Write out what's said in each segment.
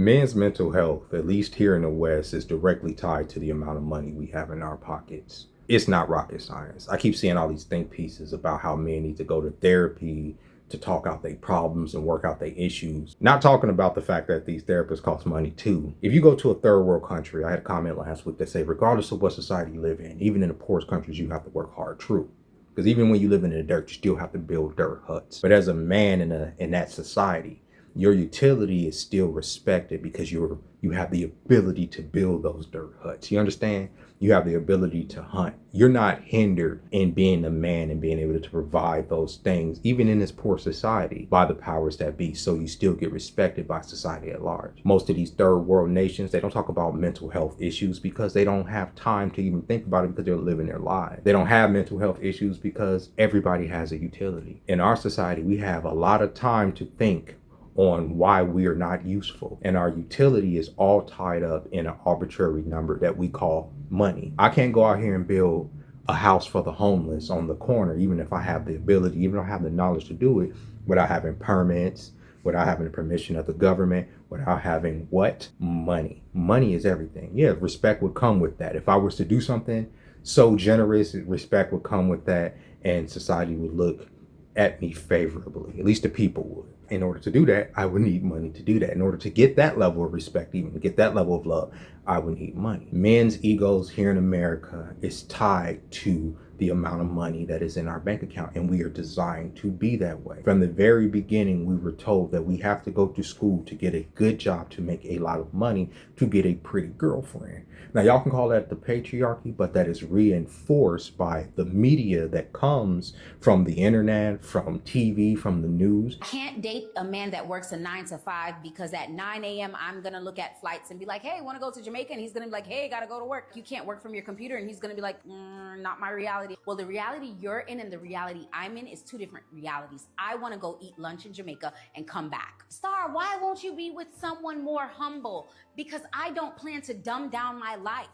Men's mental health, at least here in the West, is directly tied to the amount of money we have in our pockets. It's not rocket science. I keep seeing all these think pieces about how men need to go to therapy to talk out their problems and work out their issues. Not talking about the fact that these therapists cost money too. If you go to a third world country, I had a comment last week that say, regardless of what society you live in, even in the poorest countries, you have to work hard. True. Because even when you live in the dirt, you still have to build dirt huts. But as a man in that society, your utility is still respected because you have the ability to build those dirt huts. You understand? You have the ability to hunt. You're not hindered in being a man and being able to provide those things, even in this poor society, by the powers that be. So you still get respected by society at large. Most of these third world nations, they don't talk about mental health issues because they don't have time to even think about it because they're living their lives. They don't have mental health issues because everybody has a utility. In our society, we have a lot of time to think on why we are not useful. And our utility is all tied up in an arbitrary number that we call money. I can't go out here and build a house for the homeless on the corner, even if I have the ability, even if I have the knowledge to do it, without having permits, without having the permission of the government, without having what? Money. Money is everything. Yeah, respect would come with that. If I was to do something so generous, respect would come with that, and society would look at me favorably. At least the people would. In order to do that, I would need money to do that. In order to get that level of respect, even to get that level of love, I would need money. Men's egos here in America is tied to the amount of money that is in our bank account, and we are designed to be that way. From the very beginning, we were told that we have to go to school to get a good job, to make a lot of money, to get a pretty girlfriend. Now, y'all can call that the patriarchy, but that is reinforced by the media that comes from the internet, from TV, from the news. Can't date a man that works a 9 to 5 because at 9 a.m. I'm gonna look at flights and be like, hey, wanna go to Jamaica? And he's gonna be like, hey, gotta go to work. You can't work from your computer. And he's gonna be like, not my reality. Well, the reality you're in and the reality I'm in is two different realities. I wanna go eat lunch in Jamaica and come back. Star, why won't you be with someone more humble? Because I don't plan to dumb down my life.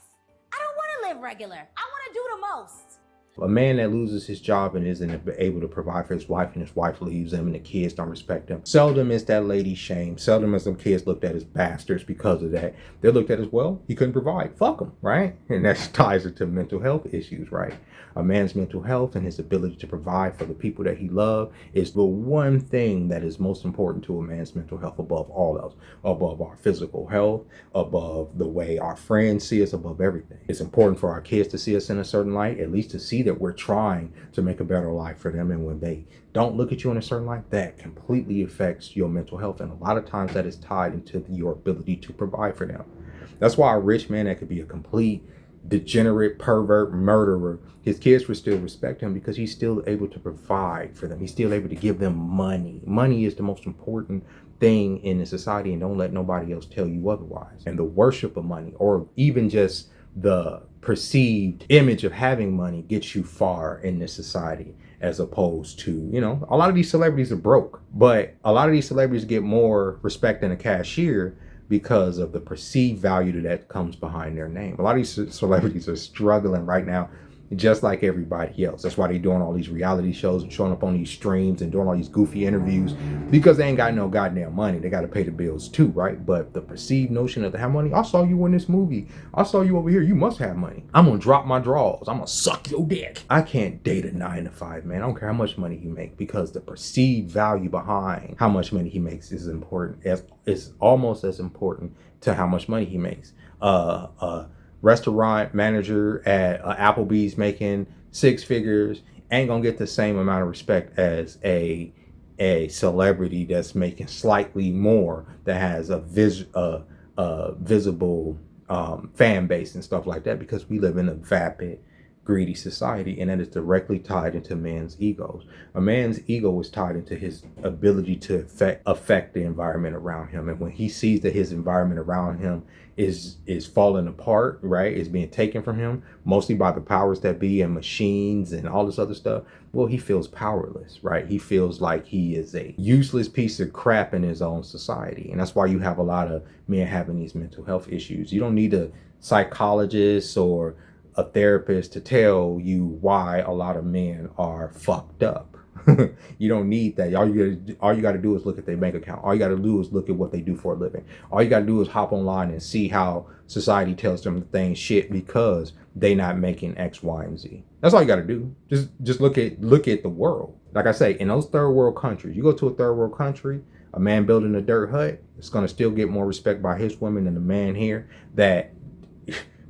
I don't wanna live regular. I wanna do the most. A man that loses his job and isn't able to provide for his wife, and his wife leaves him and the kids don't respect him. Seldom is that lady shamed. Seldom is some kids looked at as bastards because of that. They're looked at as, well, he couldn't provide. Fuck him, right? And that ties into mental health issues, right? A man's mental health and his ability to provide for the people that he loves is the one thing that is most important to a man's mental health above all else, above our physical health, above the way our friends see us, above everything. It's important for our kids to see us in a certain light, at least to see that we're trying to make a better life for them. And when they don't look at you in a certain light, that completely affects your mental health. And a lot of times that is tied into your ability to provide for them. That's why a rich man that could be a complete degenerate, pervert, murderer, his kids would still respect him because he's still able to provide for them. He's still able to give them money. Money is the most important thing in the society, and don't let nobody else tell you otherwise. And the worship of money, or even just the perceived image of having money, gets you far in this society, as opposed to, a lot of these celebrities are broke, but a lot of these celebrities get more respect than a cashier because of the perceived value that comes behind their name. A lot of these celebrities are struggling right now, just like everybody else. That's why they're doing all these reality shows and showing up on these streams and doing all these goofy interviews, because they ain't got no goddamn money. They got to pay the bills too, right? But the perceived notion of have money, I saw you in this movie, I saw you over here, you must have money. I'm gonna drop my drawers, I'm gonna suck your dick. I can't date a 9 to 5 man. I don't care how much money he make, because the perceived value behind how much money he makes is important. It's almost as important to how much money he makes. Restaurant manager at Applebee's making 6 figures ain't gonna get the same amount of respect as a celebrity that's making slightly more, that has a visible fan base and stuff like that, because we live in a vapid, greedy society, and that is directly tied into man's egos. A man's ego is tied into his ability to affect the environment around him. And when he sees that his environment around him is falling apart, right, is being taken from him, mostly by the powers that be and machines and all this other stuff, well, he feels powerless, right? He feels like he is a useless piece of crap in his own society. And that's why you have a lot of men having these mental health issues. You don't need a psychologist or a therapist to tell you why a lot of men are fucked up. You don't need that. All you got to do is look at their bank account. All you got to do is look at what they do for a living. All you got to do is hop online and see how society tells them the thing shit because they not making X, Y, and Z. That's all you got to do. Just look at the world. Like I say, in those third world countries, you go to a third world country, a man building a dirt hut is going to still get more respect by his women than the man here that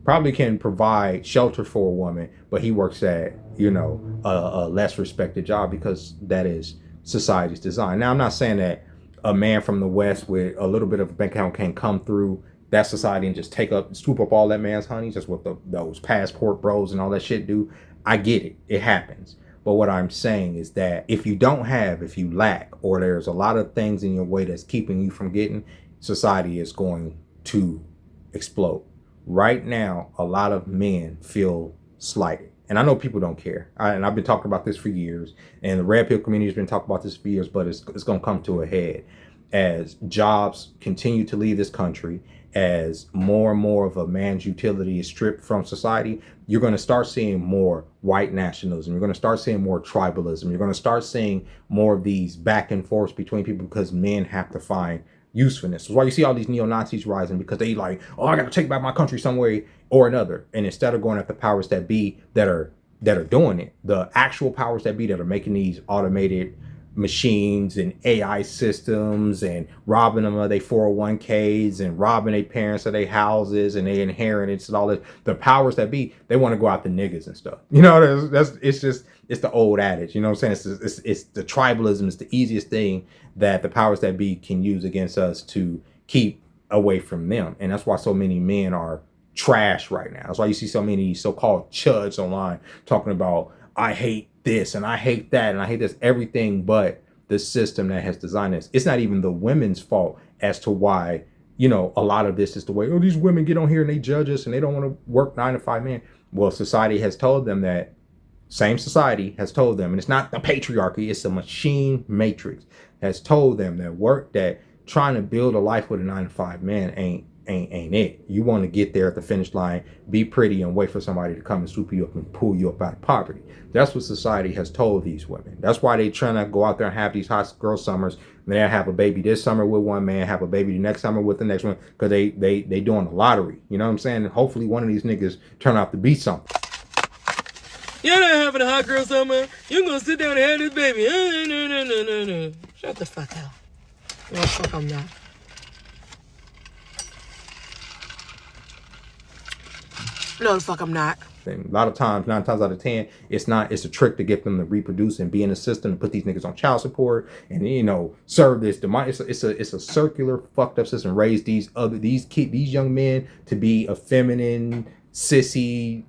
probably can provide shelter for a woman, but he works at, a less respected job because that is society's design. Now, I'm not saying that a man from the West with a little bit of a bank account can come through that society and just swoop up all that man's honeys. That's what those passport bros and all that shit do. I get it. It happens. But what I'm saying is that if you lack, or there's a lot of things in your way that's keeping you from getting, society is going to explode. Right now, a lot of men feel slighted. And I know people don't care. And I've been talking about this for years. And the Red Pill community has been talking about this for years, but it's going to come to a head as jobs continue to leave this country, as more and more of a man's utility is stripped from society. You're going to start seeing more white nationalism. You're going to start seeing more tribalism. You're going to start seeing more of these back and forths between people because men have to find usefulness. That's why you see all these neo-Nazis rising, because they like, oh, I got to take back my country some way or another. And instead of going at the powers that be that are doing it, the actual powers that be that are making these automated machines and AI systems and robbing them of their 401ks and robbing their parents of their houses and their inheritance and all this, the powers that be, they want to go out the niggas and stuff. It's the old adage, you know what I'm saying? It's the tribalism. It's the easiest thing that the powers that be can use against us to keep away from them. And that's why so many men are trash right now. That's why you see so many so-called chuds online talking about, I hate this and I hate that and I hate this, everything but the system that has designed this. It's not even the women's fault as to why, a lot of this is the way, these women get on here and they judge us and they don't want to work 9 to 5 men. Well, society has told them that. Same society has told them, and it's not the patriarchy, it's a machine matrix, has told them that trying to build a life with a 9 to 5 man ain't it. You want to get there at the finish line, be pretty, and wait for somebody to come and swoop you up and pull you up out of poverty. That's what society has told these women. That's why they trying to go out there and have these hot girl summers. And they have a baby this summer with one man, have a baby the next summer with the next one, because they doing the lottery. You know what I'm saying? And hopefully one of these niggas turn out to be something. You're not having a hot girl summer. You're gonna sit down and have this baby. No. Shut the fuck up. No, fuck, I'm not. No, the fuck, I'm not. And a lot of times, 9 times out of 10, it's a trick to get them to reproduce and be in the system and put these niggas on child support and, serve this demand. It's a circular fucked up system. Raise these young men to be effeminate, sissy,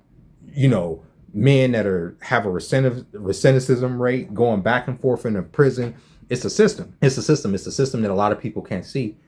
men that have a recidivism rate going back and forth in a prison. It's a system. It's a system that a lot of people can't see,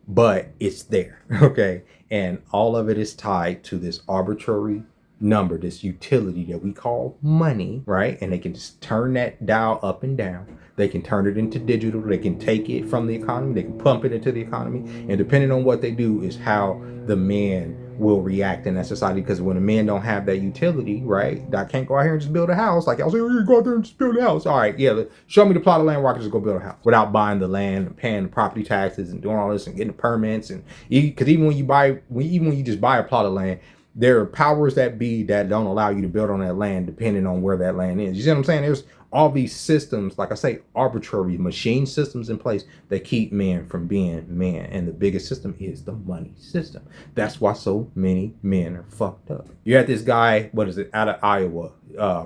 but it's there. Okay. And all of it is tied to this arbitrary number, this utility that we call money, right? And they can just turn that dial up and down. They can turn it into digital. They can take it from the economy. They can pump it into the economy. And depending on what they do is how the men will react in that society. Because when a man don't have that utility, right, I can't go out here and just build a house. Like I'll say, oh, you go out there and just build a house. All right, yeah, show me the plot of land where I can just go build a house without buying the land and paying the property taxes and doing all this and getting the permits. And because even when you just buy a plot of land, there are powers that be that don't allow you to build on that land depending on where that land is. You see what I'm saying? There's all these systems, like I say, arbitrary machine systems in place that keep men from being men. And the biggest system is the money system. That's why so many men are fucked up. You had this guy, out of Iowa,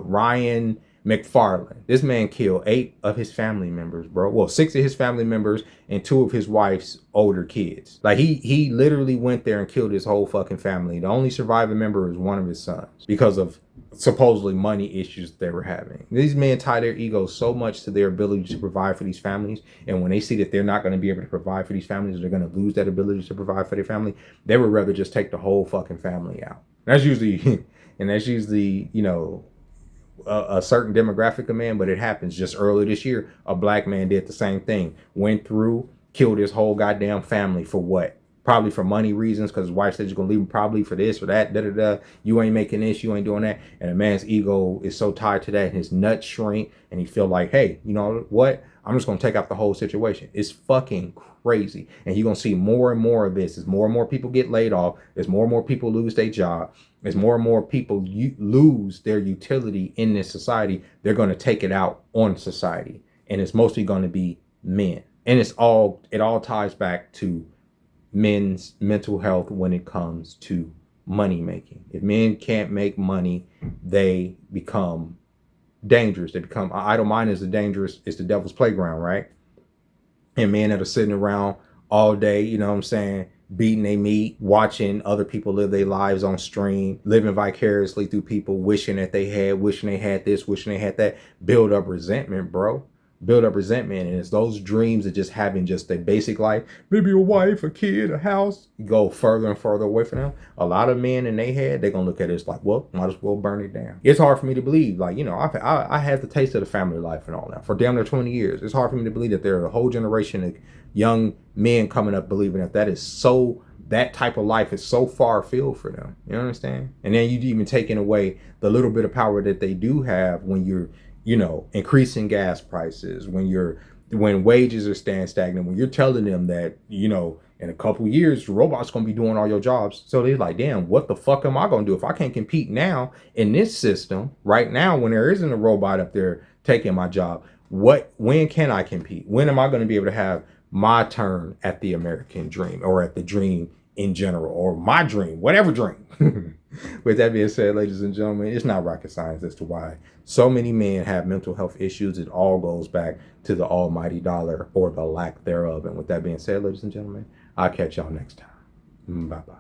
Ryan McFarland. This man killed 8 of his family members, bro. Well, 6 of his family members and 2 of his wife's older kids. Like he literally went there and killed his whole fucking family. The only surviving member is one of his sons because of supposedly money issues they were having. These men tie their egos so much to their ability to provide for these families. And when they see that they're not going to be able to provide for these families, they're going to lose that ability to provide for their family, they would rather just take the whole fucking family out. That's usually, a certain demographic of man, but it happens. Just earlier this year, a black man did the same thing. Went through, killed his whole goddamn family for what? probably for money reasons, because his wife said you're gonna leave him, probably for this or that, you ain't making this, you ain't doing that. And a man's ego is so tied to that, and his nuts shrink, and he feel like, hey, you know what? I'm just gonna take out the whole situation. It's fucking crazy. And you're gonna see more and more of this as more and more people get laid off, as more and more people lose their job, as more and more people lose their utility in this society. They're gonna take it out on society. And it's mostly gonna be men. And it all ties back to men's mental health when it comes to money making. If men can't make money, they become dangerous. They become idle mind is the devil's playground, right? And men that are sitting around all day, you know what I'm saying, beating they meat, watching other people live their lives on stream, living vicariously through people, wishing that they had this, wishing they had that, build up resentment, bro. Build up resentment. And it's those dreams of just having just a basic life, maybe a wife, a kid, a house, go further and further away from them. A lot of men in their head, they're gonna look at it like, well, might as well burn it down. It's hard for me to believe, like, you know, I had the taste of the family life and all that for damn near 20 years. It's hard for me to believe that there are a whole generation of young men coming up believing that type of life is so far afield for them. You understand? And then you even taking away the little bit of power that they do have when you're, you know, increasing gas prices, when wages are staying stagnant, when you're telling them that, you know, in a couple of years, the robot's going to be doing all your jobs. So they're like, damn, what the fuck am I going to do if I can't compete now in this system right now when there isn't a robot up there taking my job? When can I compete? When am I going to be able to have my turn at the American dream, or at the dream in general, or my dream, whatever dream? With that being said, ladies and gentlemen, it's not rocket science as to why so many men have mental health issues. It all goes back to the almighty dollar, or the lack thereof. And with that being said, ladies and gentlemen, I'll catch y'all next time. Bye-bye.